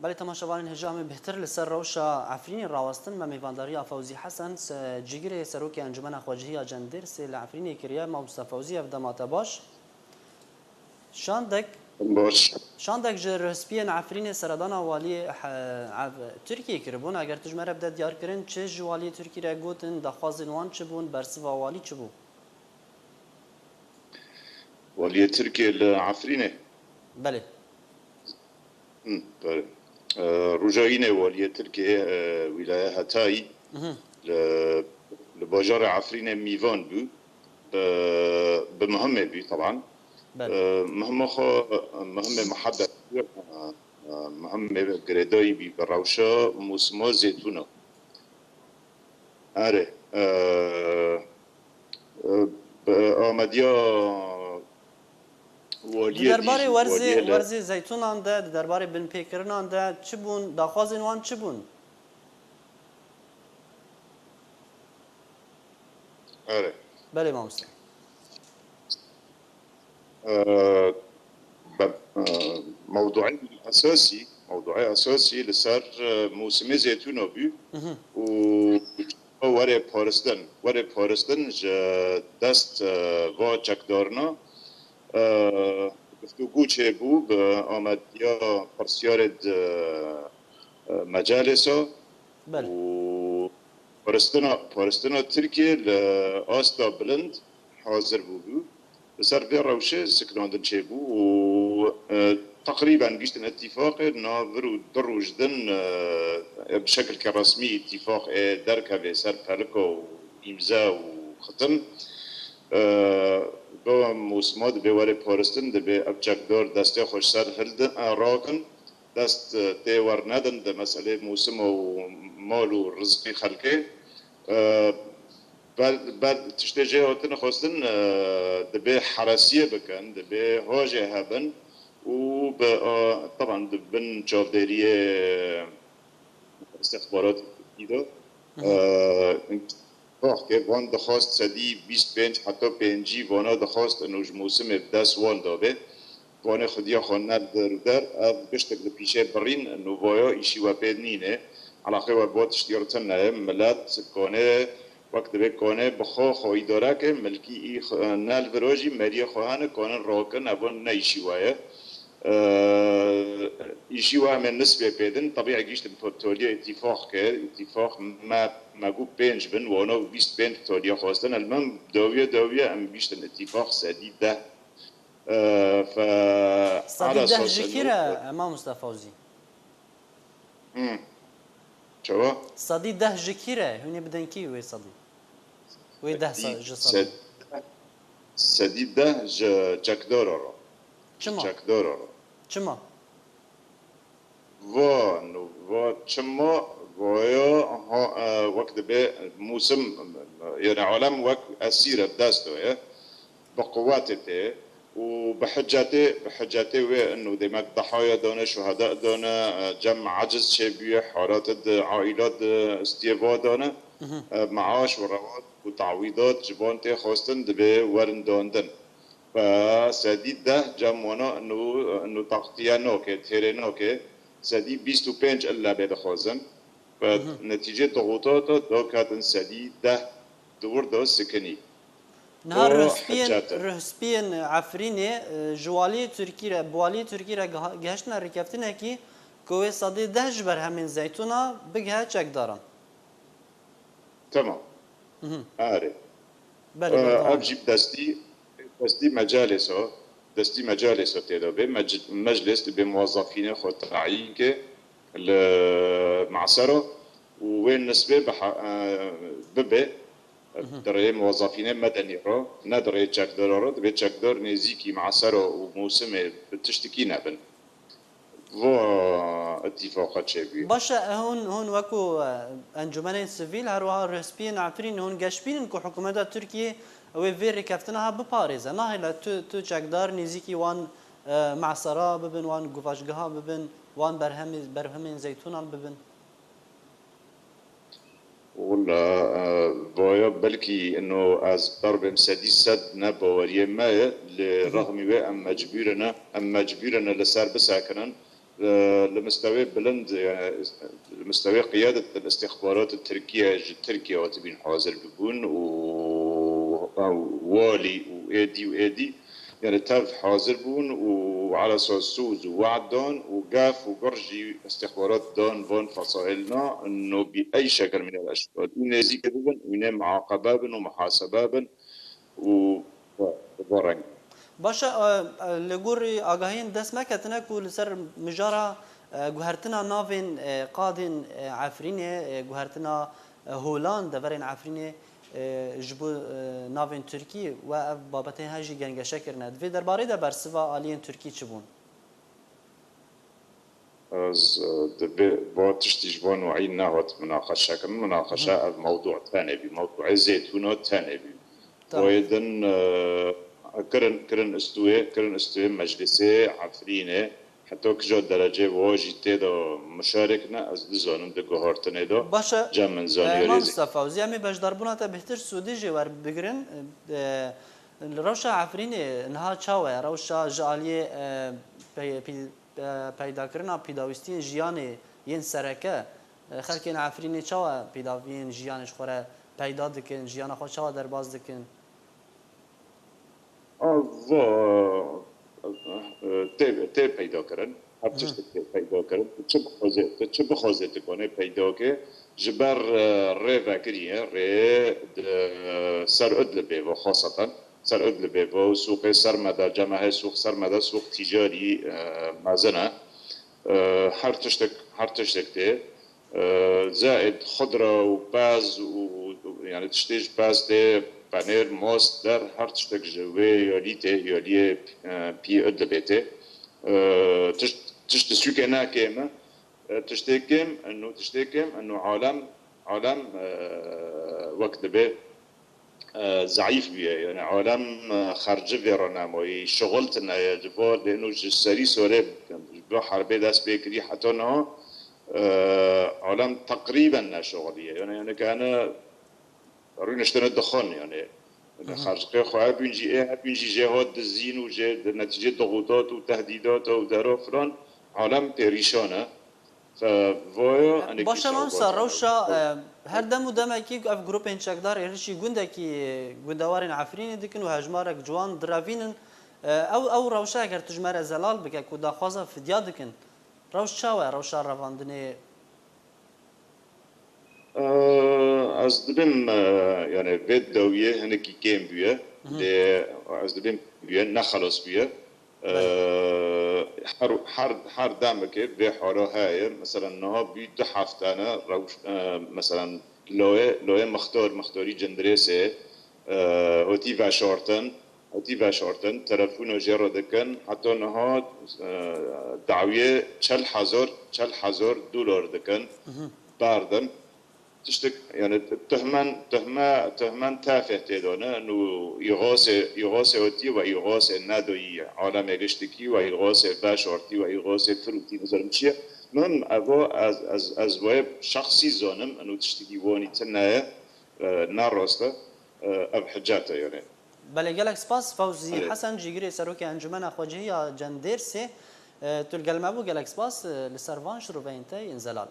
بله تماشاوان هجام بهتر لسر روشا عفرین راوستن ما میوانداری فوزی حسن جگری سروکی انجمن خواجهی اجندر سه عفرینی کریا ما مصطفى فوزی افدامات باش شاندك باش شاندك جرسبيان عفرين سردانا والي تركيا كربون اگر تجمره بده دیار کرن چه جوالی ترکیه را گوتن دخوازن وان چه بون برسوا والی چه بو والي تركيا العفرينة بله بله رجعينة والي تركيا ولاية هاتاي لباجار عفرينة ميفان بو بمهمة بي طبعا مهمة محدد مهمة قريداي بي بالروشة موسمو زيتونة آره آمديا درباره ورزی زیتونان ده درباره بن پیکرنان ده چه بون دخوازن وان چه بون آره بله مامسته موضوعي أساسي لصار موسم زيتون بي و وري بارستن دست و چکدارنا گفتگو چه بو به آمدیا پرسیارد مجالسا و پارستنا ترکیه لآستا بلند حاضر بو بسر في روشه سكناندن شيبو و تقريبا قشتن اتفاق ناظر درو جدن بشكل كرسمي اتفاق دركا في سر فالكو امزا وختم با موسمات بواري بارستن دبي ابجاك دور دسته خوش سر هلدن راكن دست تيور ندن ده مسألة موسم و مال و رزقي خلقه بعد تشتجي هاتن خواستن دبي حراسية بكن دبي هاجة هبن و طبعا دبن شافدارية استخبارات جديدة که وان دخواست سدی 25 حتی 5 وانا دخواست انو موسم بدس وان دابه وان خودیا خانه در اف بشتك لپیشه برین انو وایا ایشی و پید نینه علاقه و بات اشتیارتن نه ملت کانه وقت به کانه بخوا خواهی داره که ملکی ای نال وراجی مریه خواهانه کانه راکن ابون نیشی وایه ایشی و همه نسبه پیدن طبیعی گیشت تولیا اتفاق که اتفاق ما گو پنج بن و آنها 25 تولیا خواستن المهم داویه هم گیشت اتفاق سدید ده صديق ده جكيرة امام مصطفى فوزي شو صديق ده جكيرة هني بدن كي وي صديق وي ده صديق صديق ده جاكدورو چما و چما ويا وقت به موسم يعني عالم وقت أسير بداسته بقواته وبحجاته وإنه دمك ضحايا دونا شهداء دونا جمع عجز شبيه حالات عائلات استيفاء دونا معاش ورواتب وتعويضات جبانته خواستن دبي ورن دوندن فسديد ده جمعنا انه تغطيانه که تهرينه که سديد 25 الا بيد خوازن فنتيجة ضغوطات دو كاتن سديد ده دور دو سكني نهار رهسبين عفريني جوالي تركيا بوالي تركيا جهشنا ركفتنا كي كوي صدي ده جبر همين زيتونا بقها تشك دارن تمام آره أجيب دستي مجالس تدابي مجلس بموظفين خود تعيين كه المعصرة وين نسبة ببه دري موظفين مدني رو ندري تشكدر رو دبي تشكدر نزيكي معصرة وموسم بتشتكي نبن و اتفاقات شبيه باشا هون وكو انجمن سيفيل هروها رسبين عفرين هون جاشبين كو حكومه تركيا و فيري كفتنها بباريزا ناهلا تو چکدار نزيكي وان معصره ببن وان گوفاشگاه ببن وان برهم زيتونان ببن والله بايا بلكي انه از ضرب مسدي سد نباوريه ما لرغم ام مجبورنا لسر بساكنن لمستوى بلند يعني لمستوى قيادة الاستخبارات التركية تركيا وتبين حاضر ببون ووالي وإيدي يعني تاف حاضر بون وعلى أساس سوز ووعد دون وقاف وقرجي استخبارات دون فون فصائلنا إنه بأي شكل من الأشكال ينزي كذبا وينام معاقبات ومحاسبات وبرنج. باشا لگوری آگاهین دست مکتنه کو لسر مجارا گوهرتنا ناوین قادین عفرینه گوهرتنا هولان دورین عفرینه جبو ناوین ترکی و بابته هجی گنگشه کرند و درباره ده برسوا آلین ترکی چبون از با تشتي جوان وعين نهوت مناقشة كم مناقشة موضوع ثاني بموضوع الزيتونات ثاني وأيضا كرن استوى مجلسي عفرينه حتى كجو درجة واجي تيدا مشاركنا از دزانم ده گوهارتنه دا باشا جمن زاني امام مصطفى وزيامي باش دربونا تا بهتر سودي جوار بگرن روشا عفرينه نها چاوه روشا جاليه پیدا کرنا پیداویستین جیان ین سرکه خلکین عفرینی چاوه پیداوین جیانش خوره پیدا دکن جیان خود چاوه در باز دکن تی پیدا کردن هر چیزی پیدا کردن چه بخوازه تکنه پیدا که جبر ری وکریه ری سر ادل بیو خاصتا سر ادل بیو سوق سرمدا جمعه سوق سرمدا سوق تجاری مازنه هر تشتك ته زائد خضرة وباز يعني تشتيج باز ته بانير موس در هر تشتك جوي يوليته يولي بي ادلبته تشتسوكنا كيما تشتكم انه عالم وقت به ضعيف بيه يعني عالم خرج فيرناموي شغلتنا يا جبال لانه جسري سوري حربي داس بيكري حتى انه عالم تقريبا شغليه يعني كان رين اشتنا الدخان يعني خرج خواه بينجي جهاد الزين وجه نتيجه ضغوطات وتهديدات ودارو فلان عالم بريشانه باشا مامسا روشا هر دم و دم کی اف گروپ انچکدار ارشی گونده کی گوندوارن عفرین دکن و هجمارک جوان دراوینن او روشا اگر تجمر زلال بک کو داخوازا فدیا دکن روشا رواندنه از دبم يعني فيد دوية هناك كيم بيه از دبم بيه نخلص بيه حر دامك به حالا هاي مثلا نها بيد حفتانه روش مثلا لوه مختاری جندرسه هوتی وشارتن تلفون جرا دکن حتی نها دعویه 40,000 دلار دکن باردن تشتك يعني تهمان تافه تدونه انه يغاص وتي ويغاص النادوي عالم يشتكي ويغاص باشورتي ويغاص فروتي مثلا مشي المهم ابو از ويب شخصي زانم انه تشتكي واني تنايا نارسته اب حجاته يعني بله گلک سپاس فوزی حسن جیگری سروکی انجمن اخواجهی جندرسه تلقى المابو گلک سپاس لسروان شروع بینته انزلال